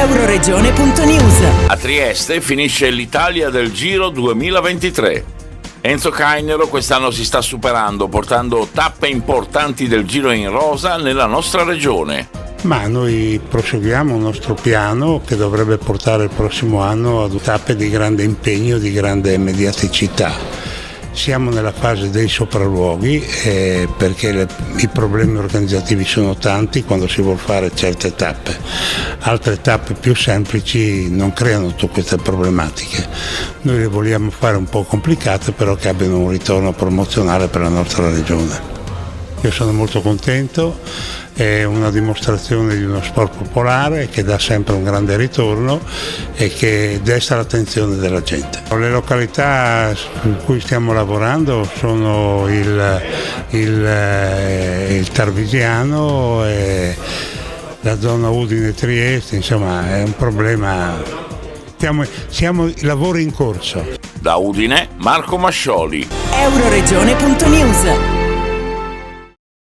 Euroregione.news. A Trieste finisce l'Italia del Giro 2023. Enzo Cainero quest'anno si sta superando, portando tappe importanti del Giro in rosa nella nostra regione. Ma noi proseguiamo il nostro piano che dovrebbe portare il prossimo anno a tappe di grande impegno, di grande mediaticità. Siamo nella fase dei sopralluoghi perché i problemi organizzativi sono tanti quando si vuol fare certe tappe. Altre tappe più semplici non creano tutte queste problematiche. Noi le vogliamo fare un po' complicate, però che abbiano un ritorno promozionale per la nostra regione. Io sono molto contento, è una dimostrazione di uno sport popolare che dà sempre un grande ritorno e che desta l'attenzione della gente. Le località su cui stiamo lavorando sono il Tarvisiano e la zona Udine-Trieste, insomma è un problema, siamo lavori in corso. Da Udine, Marco Mascioli. Euroregione.news.